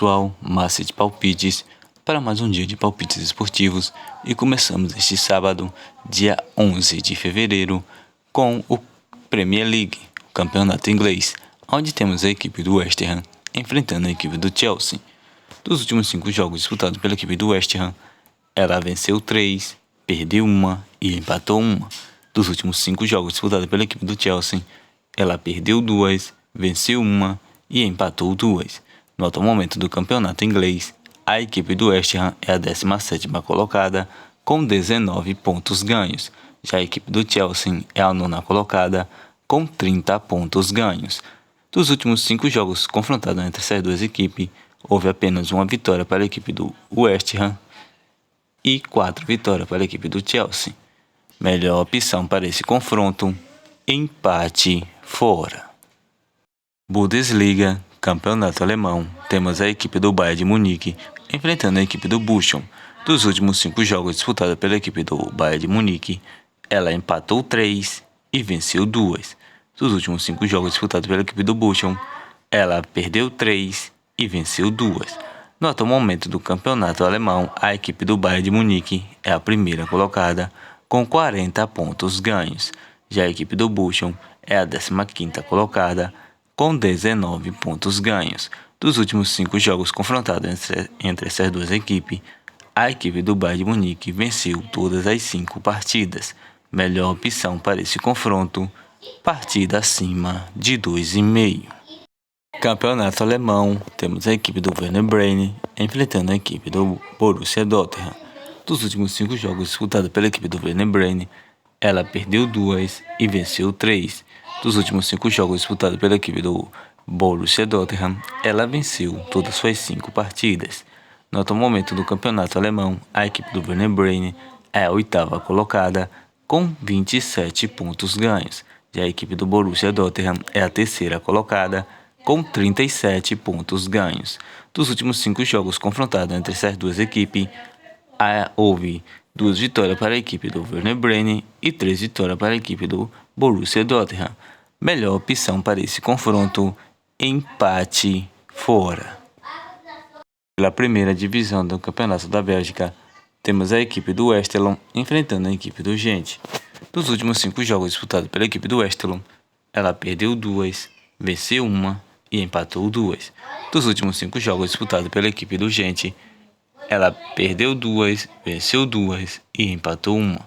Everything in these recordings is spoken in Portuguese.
pessoal, Massa de Palpites, para mais um dia de palpites esportivos e começamos este sábado, dia 11 de fevereiro, com o Premier League, o campeonato inglês, onde temos a equipe do West Ham enfrentando a equipe do Chelsea. Dos últimos 5 jogos disputados pela equipe do West Ham, ela venceu 3, perdeu 1 e empatou 1. Dos últimos 5 jogos disputados pela equipe do Chelsea, ela perdeu 2, venceu 1 e empatou 2. No atual momento do campeonato inglês, a equipe do West Ham é a 17ª colocada com 19 pontos ganhos. Já a equipe do Chelsea é a 9ª colocada com 30 pontos ganhos. Dos últimos 5 jogos confrontados entre essas duas equipes, houve apenas uma vitória para a equipe do West Ham e 4 vitórias para a equipe do Chelsea. Melhor opção para esse confronto: empate fora. Bundesliga, campeonato alemão, temos a equipe do Bayern de Munique enfrentando a equipe do Bochum. Dos últimos 5 jogos disputados pela equipe do Bayern de Munique, ela empatou 3 e venceu 2. Dos últimos 5 jogos disputados pela equipe do Bochum, ela perdeu 3 e venceu 2. No atual momento do campeonato alemão, a equipe do Bayern de Munique é a primeira colocada com 40 pontos ganhos. Já a equipe do Bochum é a 15ª colocada com 19 pontos ganhos. Dos últimos 5 jogos confrontados entre essas duas equipes, a equipe do Bayern de Munique venceu todas as 5 partidas. Melhor opção para esse confronto: partida acima de 2,5. Campeonato alemão, temos a equipe do Werder Bremen enfrentando a equipe do Borussia Dortmund. Dos últimos 5 jogos disputados pela equipe do Werder Bremen, ela perdeu 2 e venceu 3. Dos últimos 5 jogos disputados pela equipe do Borussia Dortmund, ela venceu todas as suas 5 partidas. No atual momento do campeonato alemão, a equipe do Werder Bremen é a 8ª colocada com 27 pontos ganhos. Já a equipe do Borussia Dortmund é a 3ª colocada com 37 pontos ganhos. Dos últimos 5 jogos confrontados entre essas duas equipes, houve 2 vitórias para a equipe do Werder Bremen e 3 vitórias para a equipe do Borussia Dortmund. Melhor opção para esse confronto: empate fora. Pela primeira divisão do Campeonato da Bélgica, temos a equipe do Westerlo enfrentando a equipe do Gent. Dos últimos 5 jogos disputados pela equipe do Westerlo, ela perdeu 2, venceu 1 e empatou 2. Dos últimos 5 jogos disputados pela equipe do Gent, ela perdeu 2, venceu 2 e empatou 1.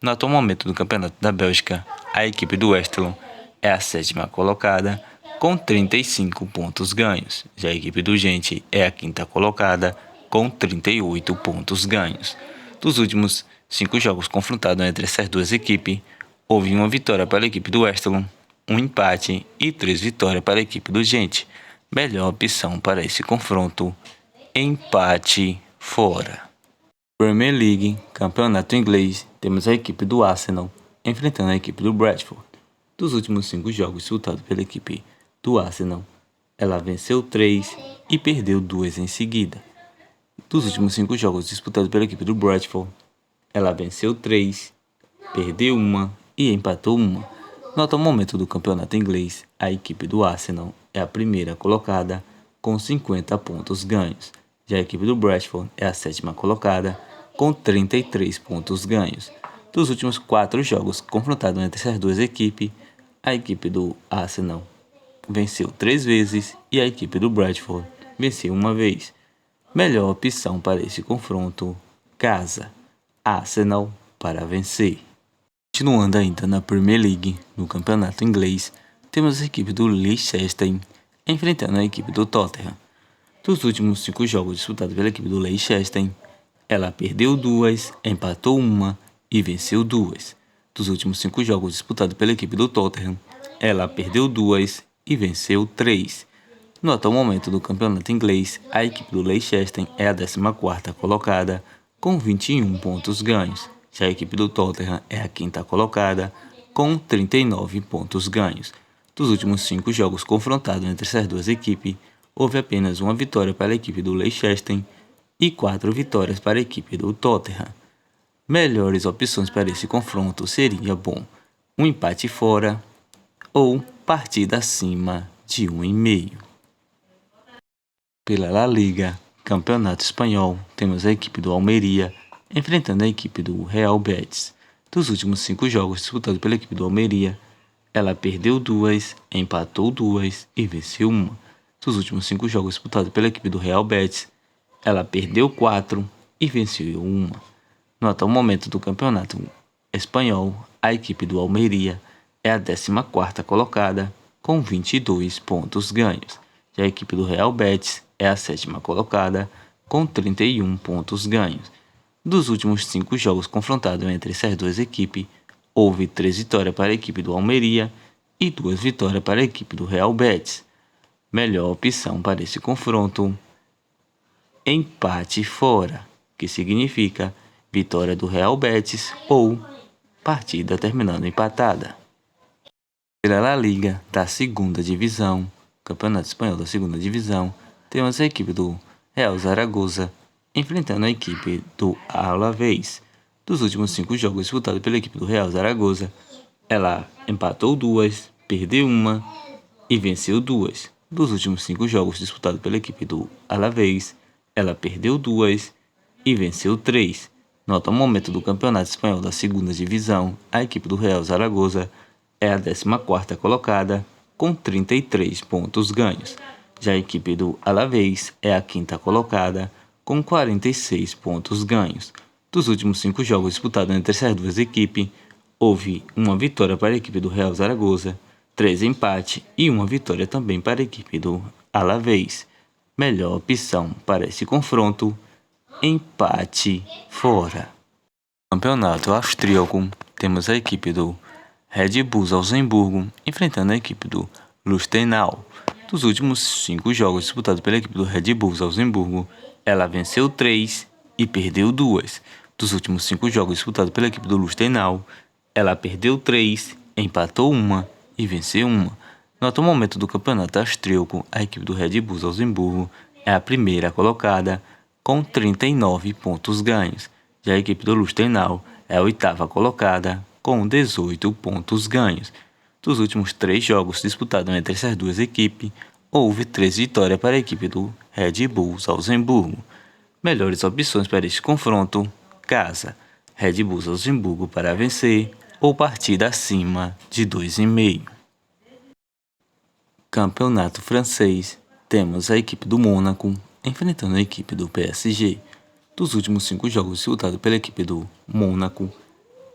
No atual momento do Campeonato da Bélgica, a equipe do Westerlo é a 7ª colocada com 35 pontos ganhos. Já a equipe do Gent é a 5ª colocada com 38 pontos ganhos. Dos últimos 5 jogos confrontados entre essas duas equipes, houve uma vitória para a equipe do Westerlo, um empate e 3 vitórias para a equipe do Gent. Melhor opção para esse confronto: empate fora. Premier League, campeonato inglês, temos a equipe do Arsenal enfrentando a equipe do Bradford. Dos últimos 5 jogos disputados pela equipe do Arsenal, ela venceu 3 e perdeu 2 em seguida. Dos últimos 5 jogos disputados pela equipe do Bradford, ela venceu 3, perdeu 1 e empatou 1. No atual momento do campeonato inglês, a equipe do Arsenal é a primeira colocada com 50 pontos ganhos. Já a equipe do Bradford é a 7ª colocada com 33 pontos ganhos. Dos últimos 4 jogos confrontados entre essas duas equipes, a equipe do Arsenal venceu 3 vezes e a equipe do Bradford venceu 1 vez. Melhor opção para esse confronto: casa, Arsenal para vencer. Continuando ainda na Premier League, no campeonato inglês, temos a equipe do Leicester enfrentando a equipe do Tottenham. Dos últimos 5 jogos disputados pela equipe do Leicester, ela perdeu 2, empatou 1 e venceu 2. Dos últimos 5 jogos disputados pela equipe do Tottenham, ela perdeu 2 e venceu 3. No atual momento do campeonato inglês, a equipe do Leicester é a 14ª colocada com 21 pontos ganhos. Já a equipe do Tottenham é a 5ª colocada com 39 pontos ganhos. Dos últimos 5 jogos confrontados entre essas duas equipes, houve apenas uma vitória para a equipe do Leicester e 4 vitórias para a equipe do Tottenham. Melhores opções para esse confronto seria um empate fora ou partida acima de 1,5. Pela La Liga, Campeonato Espanhol, temos a equipe do Almeria enfrentando a equipe do Real Betis. Dos últimos 5 jogos disputados pela equipe do Almeria, ela perdeu 2, empatou 2 e venceu 1. Dos últimos 5 jogos disputados pela equipe do Real Betis, ela perdeu 4 e venceu 1. No atual momento do Campeonato Espanhol, a equipe do Almeria é a 14ª colocada com 22 pontos ganhos. Já a equipe do Real Betis é a 7ª colocada com 31 pontos ganhos. Dos últimos 5 jogos confrontados entre essas duas equipes, houve 3 vitórias para a equipe do Almeria e 2 vitórias para a equipe do Real Betis. Melhor opção para esse confronto: empate fora, que significa vitória do Real Betis ou partida terminando empatada. Pela La Liga da segunda divisão, Campeonato Espanhol da segunda divisão, temos a equipe do Real Zaragoza enfrentando a equipe do Alavés. Dos últimos 5 jogos disputados pela equipe do Real Zaragoza, ela empatou 2, perdeu 1 e venceu 2. Dos últimos 5 jogos disputados pela equipe do Alavés, ela perdeu 2 e venceu 3. No atual momento do Campeonato Espanhol da segunda divisão, a equipe do Real Zaragoza é a 14ª colocada com 33 pontos ganhos. Já a equipe do Alavés é a 5ª colocada com 46 pontos ganhos. Dos últimos 5 jogos disputados entre essas duas equipes, houve 1 vitória para a equipe do Real Zaragoza, 3 empates e 1 vitória também para a equipe do Alavés. Melhor opção para esse confronto: empate fora. Campeonato Austríaco, temos a equipe do Red Bull Salzburgo enfrentando a equipe do Lustenau. Dos últimos 5 jogos disputados pela equipe do Red Bull Salzburgo, ela venceu 3 e perdeu 2. Dos últimos 5 jogos disputados pela equipe do Lustenau, ela perdeu 3, empatou 1 e venceu 1. No atual momento do campeonato austríaco, a equipe do Red Bull Salzburgo é a 1ª colocada com 39 pontos ganhos. Já a equipe do Lustenau é a 8ª colocada com 18 pontos ganhos. Dos últimos 3 jogos disputados entre essas duas equipes, houve 3 vitórias para a equipe do Red Bull Salzburgo. Melhores opções para este confronto: casa, Red Bull Salzburgo para vencer ou partida acima de 2,5. Campeonato francês, temos a equipe do Mônaco enfrentando a equipe do PSG. Dos últimos 5 jogos disputados pela equipe do Mônaco,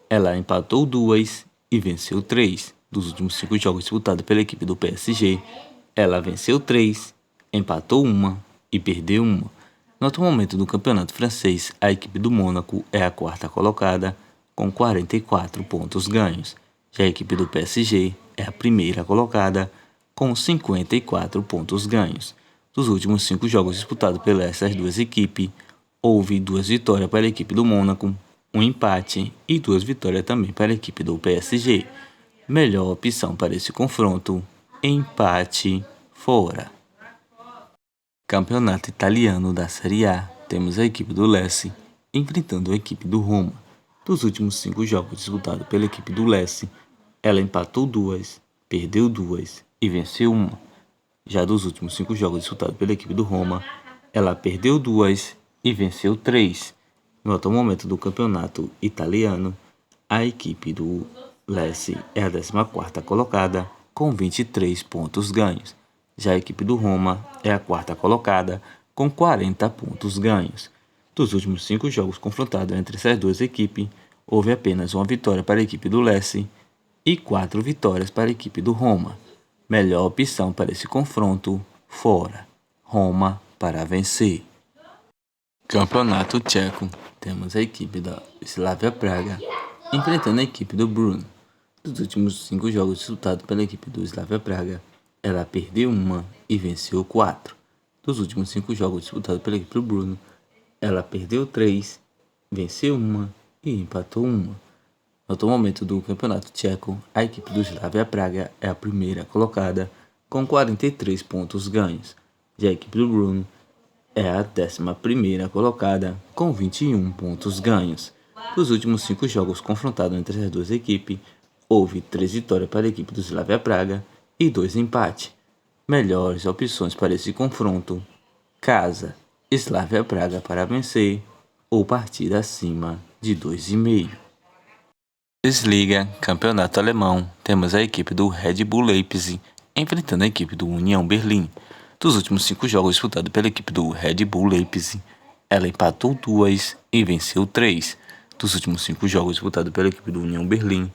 ela empatou 2 e venceu 3. Dos últimos 5 jogos disputados pela equipe do PSG, ela venceu 3, empatou 1 e perdeu 1. No atual momento do campeonato francês, a equipe do Mônaco é a 4ª colocada com 44 pontos ganhos. Já a equipe do PSG é a 1ª colocada com 54 pontos ganhos. Dos últimos 5 jogos disputados pelas essas duas equipes, houve 2 vitórias para a equipe do Mônaco, 1 empate e 2 vitórias também para a equipe do PSG. Melhor opção para esse confronto: empate fora. Campeonato italiano da Série A, temos a equipe do Lecce enfrentando a equipe do Roma. Dos últimos 5 jogos disputados pela equipe do Lecce, ela empatou 2, perdeu 2 e venceu 1. Já dos últimos 5 jogos disputados pela equipe do Roma, ela perdeu 2 e venceu 3. No atual momento do campeonato italiano, a equipe do Lecce é a 14ª colocada com 23 pontos ganhos. Já a equipe do Roma é a 4ª colocada com 40 pontos ganhos. Dos últimos 5 jogos confrontados entre essas duas equipes, houve apenas 1 vitória para a equipe do Lecce e 4 vitórias para a equipe do Roma. Melhor opção para esse confronto: fora. Roma para vencer. Campeonato Tcheco, temos a equipe da Slavia Praga enfrentando a equipe do Brno. Dos últimos 5 jogos disputados pela equipe do Slavia Praga, ela perdeu 1 e venceu 4. Dos últimos 5 jogos disputados pela equipe do Brno, ela perdeu 3, venceu 1 e empatou 1. No atual momento do campeonato tcheco, a equipe do Slavia Praga é a 1ª colocada com 43 pontos ganhos. Já a equipe do Brno é a 11ª colocada com 21 pontos ganhos. Dos últimos 5 jogos confrontados entre as duas equipes, houve 3 vitórias para a equipe do Slavia Praga e 2 empates. Melhores opções para esse confronto: Casa, Slavia Praga para vencer ou partida acima de 2,5. Bundesliga, campeonato alemão, temos a equipe do Red Bull Leipzig enfrentando a equipe do União Berlim. Dos últimos 5 jogos disputados pela equipe do Red Bull Leipzig, ela empatou 2 e venceu 3. Dos últimos 5 jogos disputados pela equipe do União Berlim,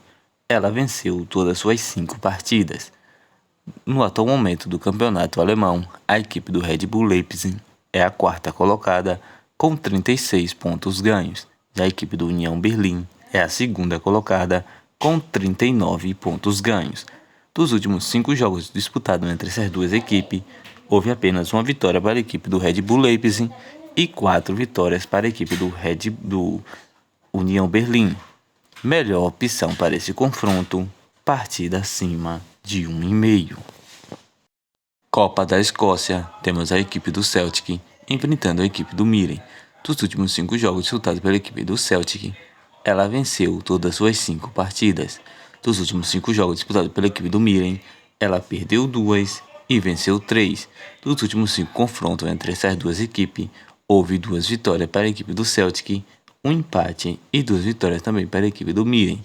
ela venceu todas as suas 5 partidas. No atual momento do campeonato alemão, a equipe do Red Bull Leipzig é a 4ª colocada com 36 pontos ganhos, e a equipe do União Berlim é a 2ª colocada com 39 pontos ganhos. Dos últimos 5 jogos disputados entre essas duas equipes, houve apenas uma vitória para a equipe do Red Bull Leipzig e 4 vitórias para a equipe do União Berlim. Melhor opção para esse confronto, partida acima de 1,5. Copa da Escócia, temos a equipe do Celtic enfrentando a equipe do Mirren. Dos últimos 5 jogos disputados pela equipe do Celtic, ela venceu todas as suas 5 partidas. Dos últimos 5 jogos disputados pela equipe do Mirren, ela perdeu 2 e venceu 3. Dos últimos 5 confrontos entre essas duas equipes, houve 2 vitórias para a equipe do Celtic, um empate e 2 vitórias também para a equipe do Mirren.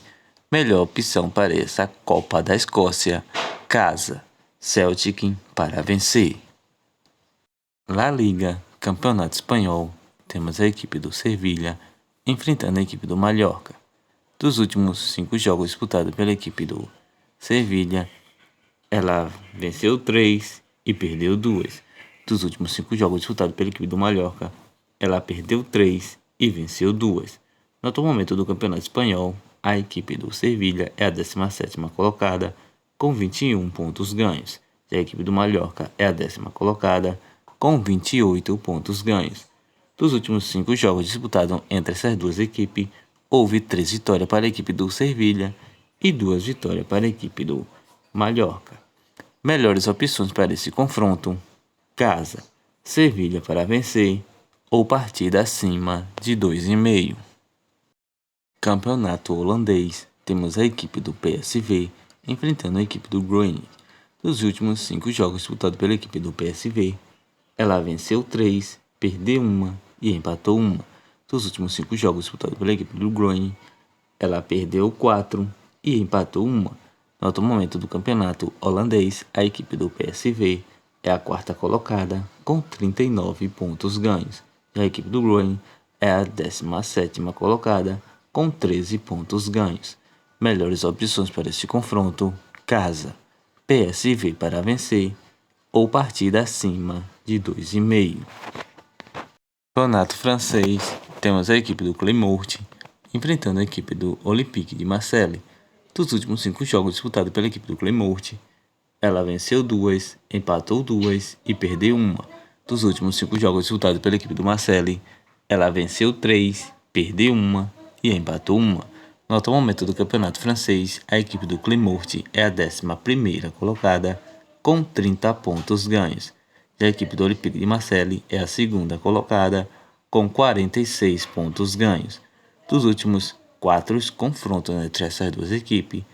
Melhor opção para essa Copa da Escócia, casa, Celtic para vencer. La Liga, campeonato espanhol, temos a equipe do Sevilha enfrentando a equipe do Mallorca. Dos últimos 5 jogos disputados pela equipe do Sevilha, ela venceu 3 e perdeu 2. Dos últimos 5 jogos disputados pela equipe do Mallorca, ela perdeu 3 e venceu 2. No atual momento do campeonato espanhol, a equipe do Sevilha é a 17ª colocada com 21 pontos ganhos, e a equipe do Mallorca é a 10ª colocada com 28 pontos ganhos. Dos últimos 5 jogos disputados entre essas duas equipes, houve 3 vitórias para a equipe do Sevilha e 2 vitórias para a equipe do Mallorca. Melhores opções para esse confronto, casa, Sevilha para vencer ou partida acima de 2,5. Campeonato holandês, temos a equipe do PSV enfrentando a equipe do Groningen. Dos últimos 5 jogos disputados pela equipe do PSV, ela venceu 3, perdeu 1 e empatou 1. Dos últimos 5 jogos disputados pela equipe do Groningen, ela perdeu 4 e empatou 1. No atual momento do campeonato holandês, a equipe do PSV é a 4ª colocada com 39 pontos ganhos, e a equipe do Groningen é a 17ª colocada com 13 pontos ganhos. Melhores opções para este confronto, casa, PSV para vencer ou partida acima de 2,5. Campeonato francês, temos a equipe do Clermont enfrentando a equipe do Olympique de Marseille. Dos últimos 5 jogos disputados pela equipe do Clermont, ela venceu 2, empatou 2 e perdeu 1. Dos últimos 5 jogos disputados pela equipe do Marseille, ela venceu 3, perdeu 1 e empatou 1. No atual momento do campeonato francês, a equipe do Clermont é a 11ª colocada com 30 pontos ganhos, e a equipe do Olympique de Marseille é a 2ª colocada com 46 pontos ganhos. Dos últimos 4 confrontos entre essas duas equipes,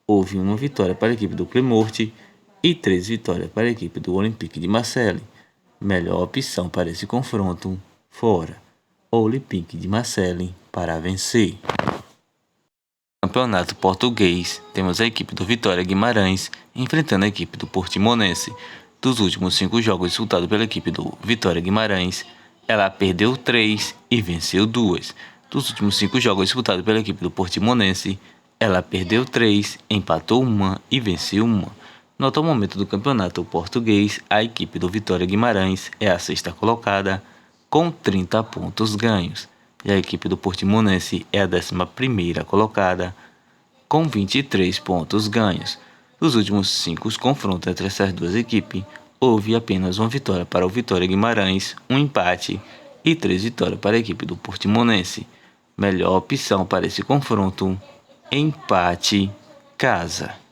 houve 1 vitória para a equipe do Clermont e 3 vitórias para a equipe do Olympique de Marseille. Melhor opção para esse confronto, fora, Olympique de Marseille para vencer. Campeonato português, temos a equipe do Vitória Guimarães enfrentando a equipe do Portimonense. Dos últimos 5 jogos disputados pela equipe do Vitória Guimarães, ela perdeu 3 e venceu 2. Dos últimos 5 jogos disputados pela equipe do Portimonense, ela perdeu 3, empatou 1 e venceu 1. No atual momento do campeonato português, a equipe do Vitória Guimarães é a 6ª colocada com 30 pontos ganhos, e a equipe do Portimonense é a 11ª colocada com 23 pontos ganhos. Dos últimos 5 confrontos entre essas duas equipes, houve apenas 1 vitória para o Vitória Guimarães, 1 empate e 3 vitórias para a equipe do Portimonense. Melhor opção para esse confronto, empate, casa.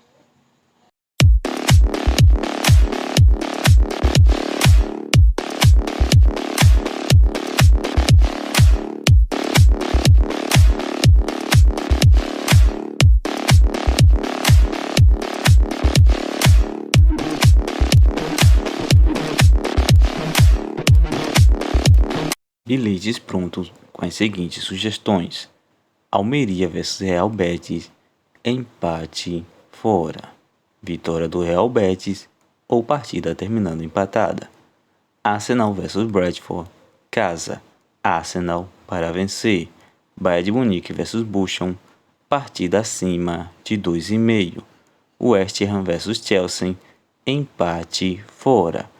bilhetes prontos com as seguintes sugestões: Almeria vs Real Betis, empate fora. Vitória do Real Betis ou partida terminando empatada. Arsenal vs Bradford, casa. Arsenal para vencer. Bayern de Munique vs Bochum, partida acima de 2,5. West Ham vs Chelsea, empate fora.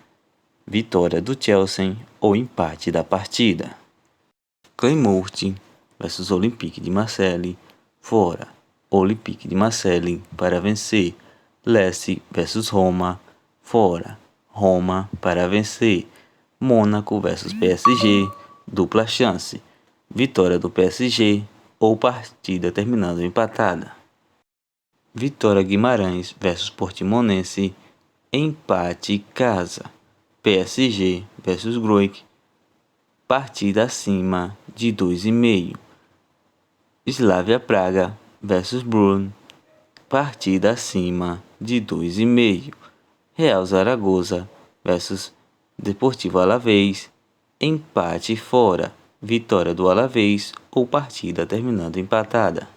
Vitória do Chelsea ou empate da partida. Clermont vs Olympique de Marseille, fora. Olympique de Marseille para vencer. Lecce vs Roma, fora. Roma para vencer. Mônaco vs PSG, dupla chance. Vitória do PSG ou partida terminando empatada. Vitória Guimarães vs Portimonense, empate casa. PSG vs Groningen, partida acima de 2,5. Slavia Praga vs Brugge, partida acima de 2,5. Real Zaragoza vs Deportivo Alavés, empate fora. Vitória do Alavés ou partida terminando empatada.